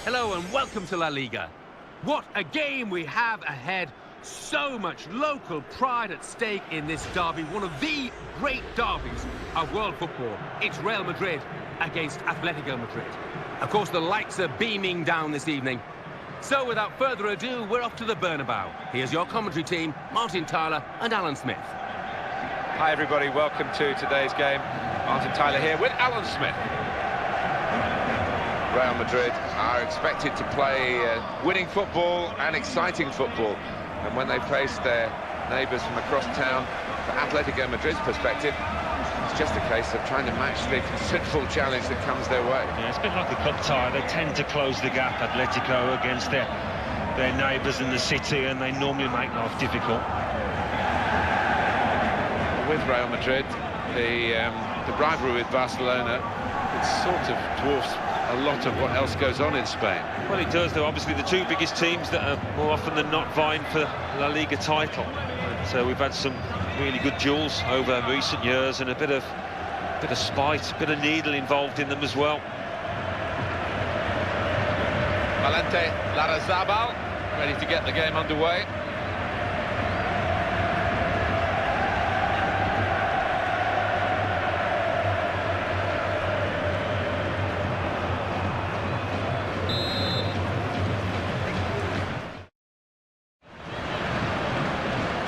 Hello and welcome to La Liga. What a game we have ahead. So much local pride at stake in this derby, one of the great derbies of world football. It's Real Madrid against Atletico Madrid. Of course, the lights are beaming down this evening. So without further ado, we're off to the Bernabeu. Here's your commentary team, Martin Tyler and Alan Smith. Hi everybody, welcome to today's game. Martin Tyler here with Alan Smith. Real Madrid are expected to play winning football and exciting football. And when they face their neighbours from across town, from Atletico Madrid's perspective, it's just a case of trying to match the considerable challenge that comes their way. Yeah, it's a bit like a cup tie. They tend to close the gap, Atletico, against their neighbours in the city, and they normally make life difficult. With Real Madrid, the rivalry with Barcelona, it sort of dwarfs a lot of what else goes on in Spain. Well, it does. They're obviously the two biggest teams that are more often than not vying for La Liga title. So we've had some really good duels over recent years, and a bit of spite, a bit of needle involved in them as well. Valente Larrazabal ready to get the game underway.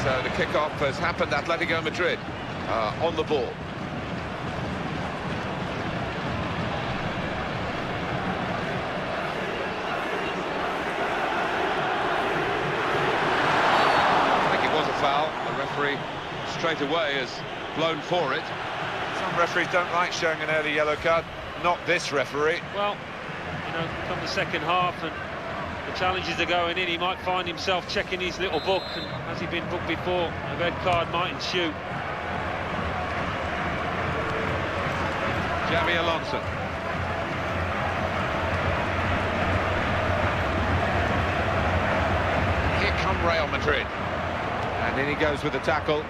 So the kickoff has happened. Atletico Madrid on the ball. I think it was a foul. The referee straight away has blown for it. Some referees don't like showing an early yellow card, not this referee. Well, you know, come the second half and the challenges are going in, he might find himself checking his little book, and has he been booked before? A red card might ensue. Xabi Alonso. Here come Real Madrid. And in he goes with the tackle.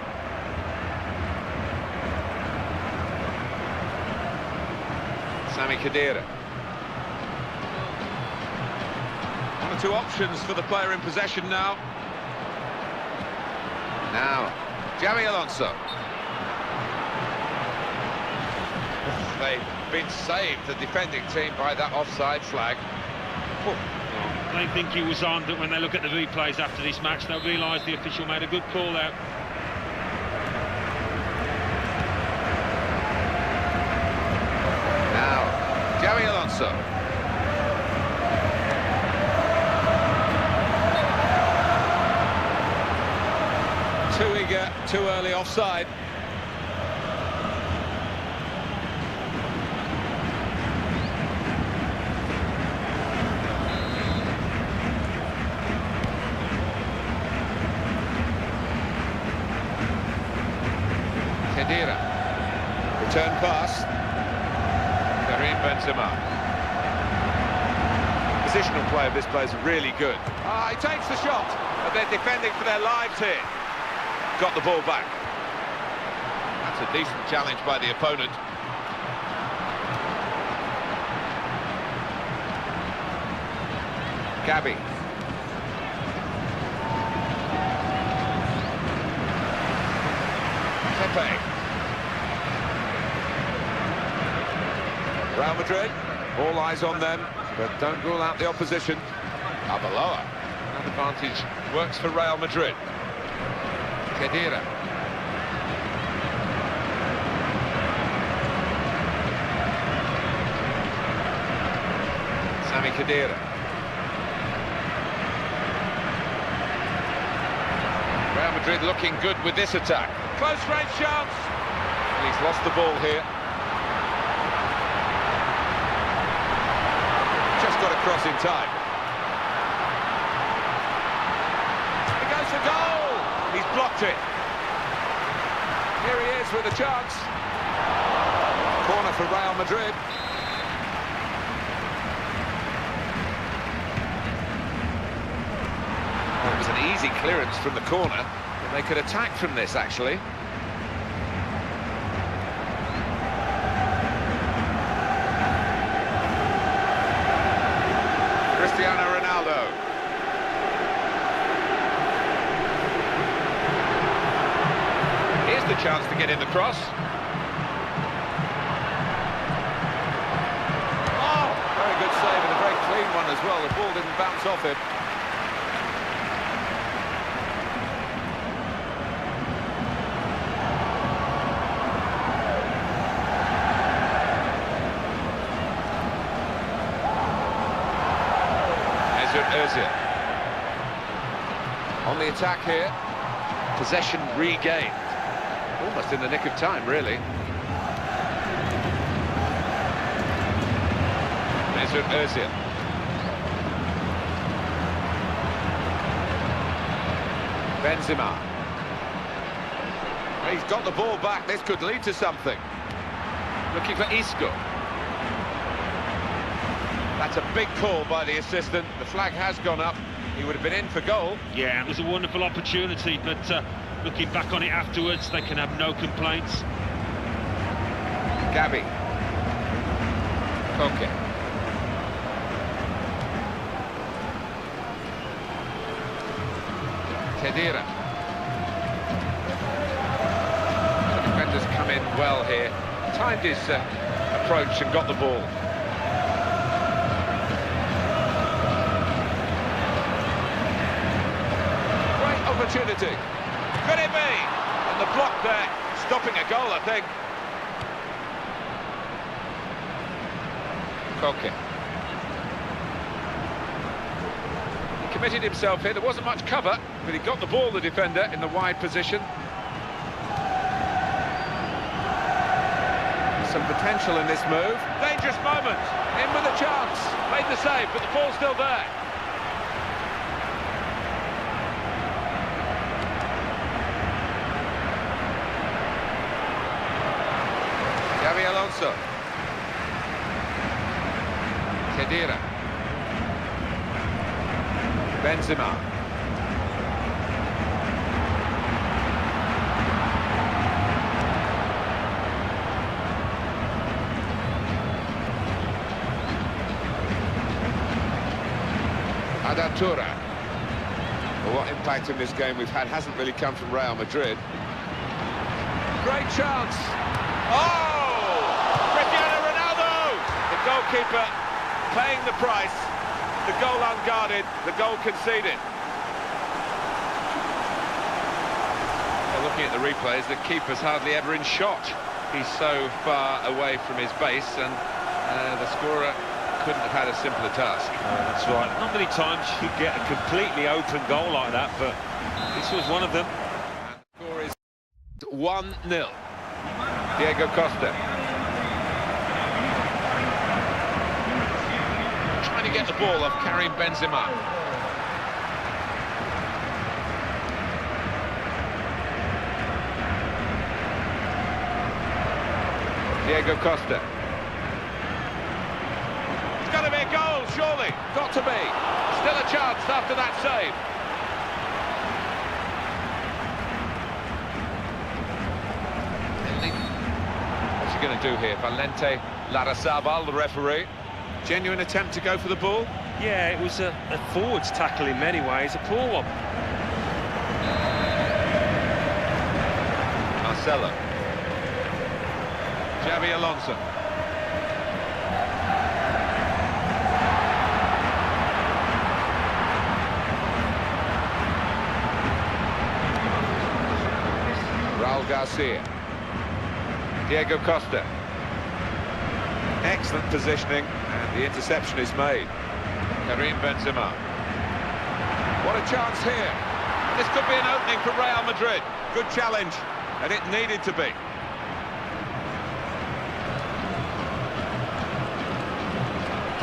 Sami Khedira. One or two options for the player in possession now. Now, Xabi Alonso. They've been saved, the defending team, by that offside flag. They think he was on, but when they look at the replays after this match, they'll realise the official made a good call out. Now, Xabi Alonso. Too eager, too early offside. Khedira. Return pass. Karimbenzema. Positional play of this player is really good. He takes the shot, but they're defending for their lives here. Got the ball back. That's a decent challenge by the opponent. Gabi. Pepe. Real Madrid, all eyes on them, but don't rule out the opposition. Abaloa. That advantage works for Real Madrid. Khedira. Sami Khedira. Real Madrid looking good with this attack. Close range chance. And he's lost the ball here. Just got across in time. He goes for goal. He's blocked it. Here he is with a chance. Corner for Real Madrid. Well, it was an easy clearance from the corner, but they could attack from this, actually. Ronaldo. Here's the chance to get in the cross. Oh, very good save and a very clean one as well. The ball didn't bounce off him. On the attack here, possession regained, almost in the nick of time, really. Mesut Özil. Benzema. He's got the ball back, this could lead to something. Looking for Isco. That's a big call by the assistant. The flag has gone up. He would have been in for goal. Yeah, it was a wonderful opportunity, but looking back on it afterwards, they can have no complaints. Gavi. Koke. Kedira. The defenders come in well here. Timed his approach and got the ball. Opportunity. Could it be? And the block there, stopping a goal, I think. Koke. He committed himself here. There wasn't much cover, but he got the ball, the defender, in the wide position. Some potential in this move. Dangerous moment. In with a chance. Made the save, but the ball's still there. Xavi Alonso. Kedira. Benzema. Adatura. Well, what impact in this game we've had hasn't really come from Real Madrid. Great chance. Oh! Goalkeeper paying the price, the goal unguarded, the goal conceded. Well, looking at the replays, the keeper's hardly ever in shot. He's so far away from his base, and the scorer couldn't have had a simpler task. That's right. Not many times you get a completely open goal like that, but this was one of them. And the score is 1-0. Diegocosta. To get the ball off Karimbenzema. Diegocosta. It's got to be a goal, surely. Got to be. Still a chance after that save. What's he going to do here? Valente Larrazabal, the referee. Genuine attempt to go for the ball? Yeah, it was a forwards tackle in many ways, a poor one. Marcelo. Xavi Alonso. Raul Garcia. Diegocosta. Excellent positioning, and the interception is made. Karimbenzema. What a chance here. This could be an opening for Real Madrid. Good challenge, and it needed to be.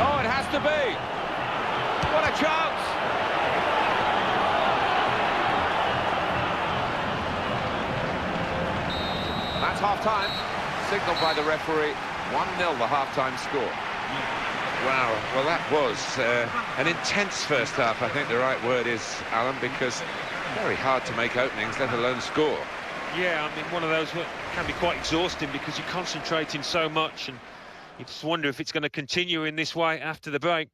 Oh, it has to be. What a chance. And that's half-time, signalled by the referee. 1-0 the half-time score. Wow, well that was an intense first half, I think the right word is, Alan, because very hard to make openings, let alone score. Yeah, I mean, one of those can be quite exhausting because you're concentrating so much and you just wonder if it's going to continue in this way after the break.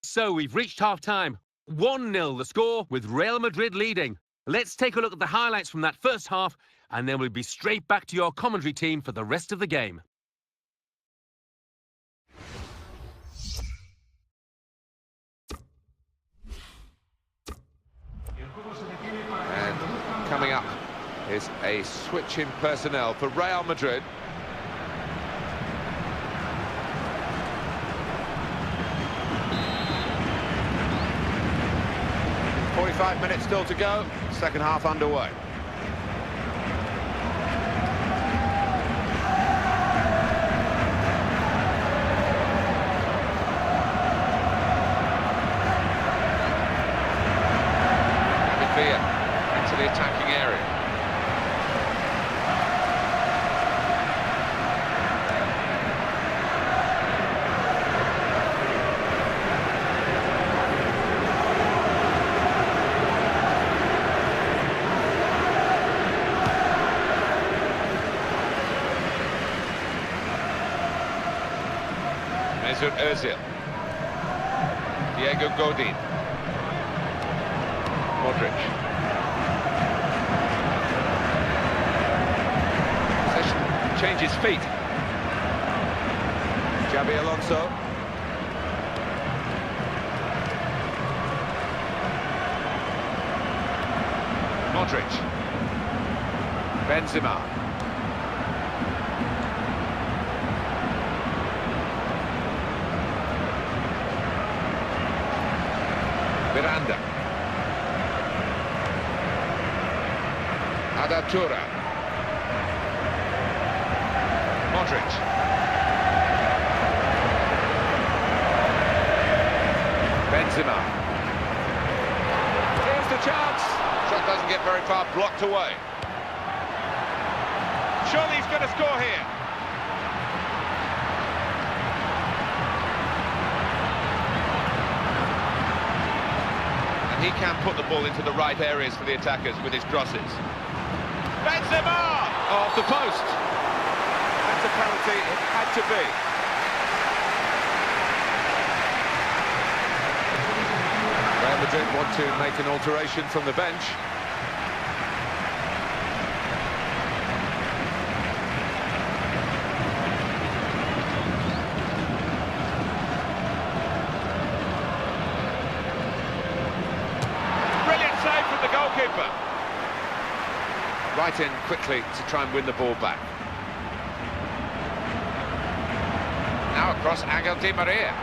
So we've reached half-time. 1-0 the score, with Real Madrid leading. Let's take a look at the highlights from that first half, and then we'll be straight back to your commentary team for the rest of the game. And coming up is a switch in personnel for Real Madrid. .5 minutes still to go, second half underway. Into the attacking area. Mesut Özil, Diego Godin, Modric. Possession changes feet. Xabi Alonso. Modric. Benzema. Miranda. Adatura. Modric. Benzema. Here's the chance. Shot doesn't get very far, blocked away. Surely he's going to score here. And he can put the ball into the right areas for the attackers with his crosses. Benzema! Off the post. That's a penalty, it had to be. Real Madrid want to make an alteration from the bench. Brilliant save from the goalkeeper. Right in quickly to try and win the ball back. Now across Angel Di Maria.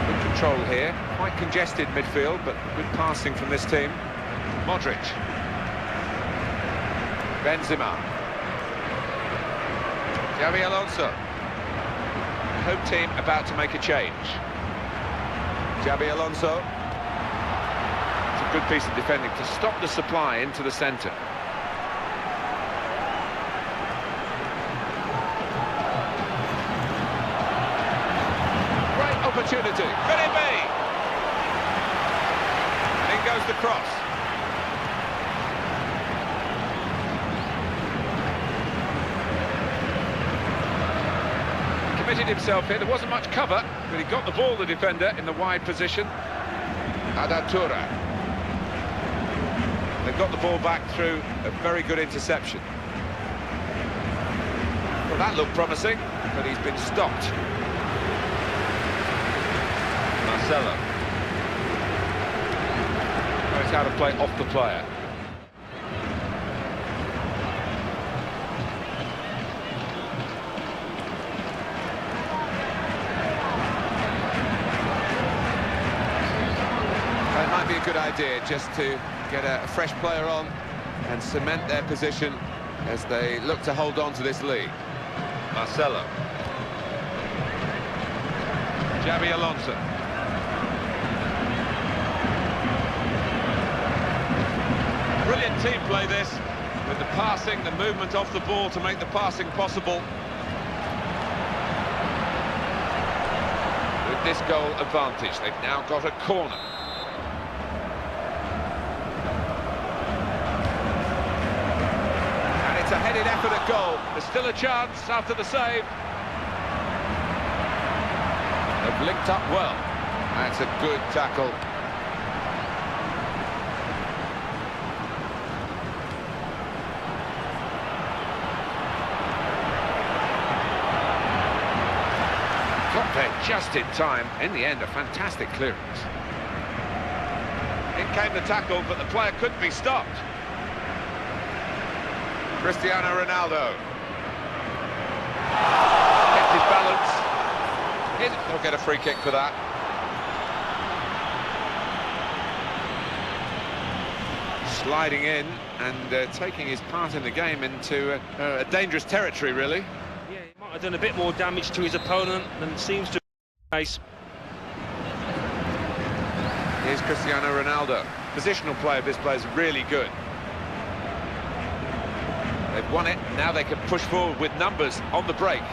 Good control here, quite congested midfield, but good passing from this team. Modric. Benzema. Xabi Alonso. Home team about to make a change. Xabi Alonso. It's a good piece of defending to stop the supply into the centre. Great opportunity. Could it be? In goes the cross. Committed himself here. There wasn't much cover, but he got the ball, the defender, in the wide position. Adatura. They've got the ball back through a very good interception. Well, that looked promising, but he's been stopped. Marcelo. Knows how to play off the player. It might be a good idea just to get a fresh player on and cement their position as they look to hold on to this lead. Marcelo. Xabi Alonso. Brilliant team play this, with the passing, the movement off the ball to make the passing possible. With this goal advantage, they've now got a corner. It's a header concentrated effort at goal. There's still a chance after the save. They've linked up well. That's a good tackle. Got there just in time. In the end, a fantastic clearance. In came the tackle, but the player couldn't be stopped. Cristiano Ronaldo. Kept his balance. He'll get a free kick for that. Sliding in and taking his part in the game into a dangerous territory, really. Yeah, he might have done a bit more damage to his opponent than seems to be the case. Here's Cristiano Ronaldo. Positional play of this player is really good. They've won it, now they can push forward with numbers on the break.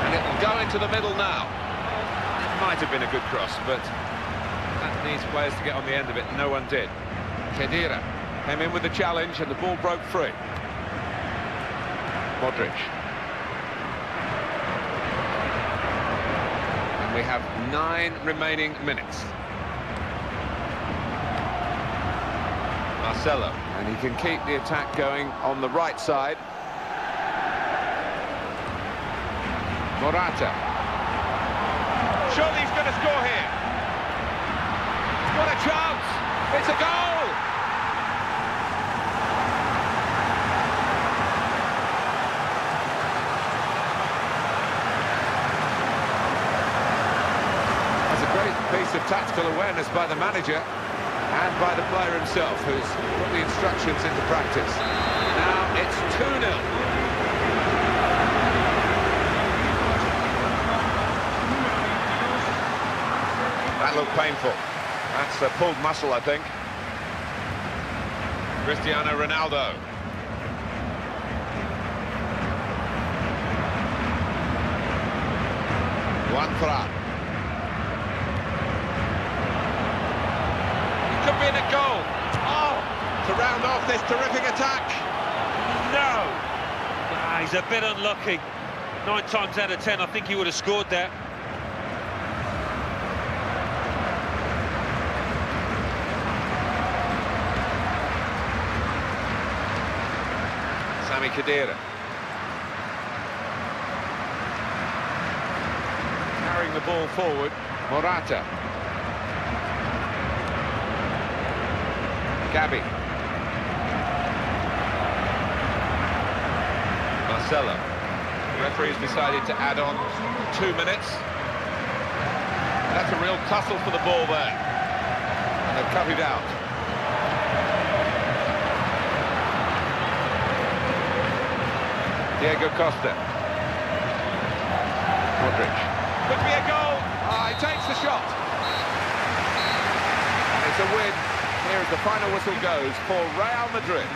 And it'll go into the middle now. It might have been a good cross, but that needs players to get on the end of it. No one did. Khedira came in with the challenge and the ball broke free. Modric. And we have 9 remaining minutes. Marcelo, and he can keep the attack going on the right side. Morata. Surely he's going to score here. What a chance! It's a goal! That's a great piece of tactical awareness by the manager. And by the player himself, who's put the instructions into practice. Now it's 2-0. That looked painful. That's a pulled muscle, I think. Cristiano Ronaldo. Juanfran. Could be in a goal. Oh, to round off this terrific attack. No! He's a bit unlucky. 9 times out of 10, I think he would have scored there. Sami Khedira. Carrying the ball forward. Morata. Gabi. Marcelo. The referee's decided to add on 2 minutes. That's a real tussle for the ball there. And they've cut it out. Diegocosta. Modric. Could be a goal. He takes the shot. And it's a win. Here as the final whistle goes for Real Madrid.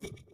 You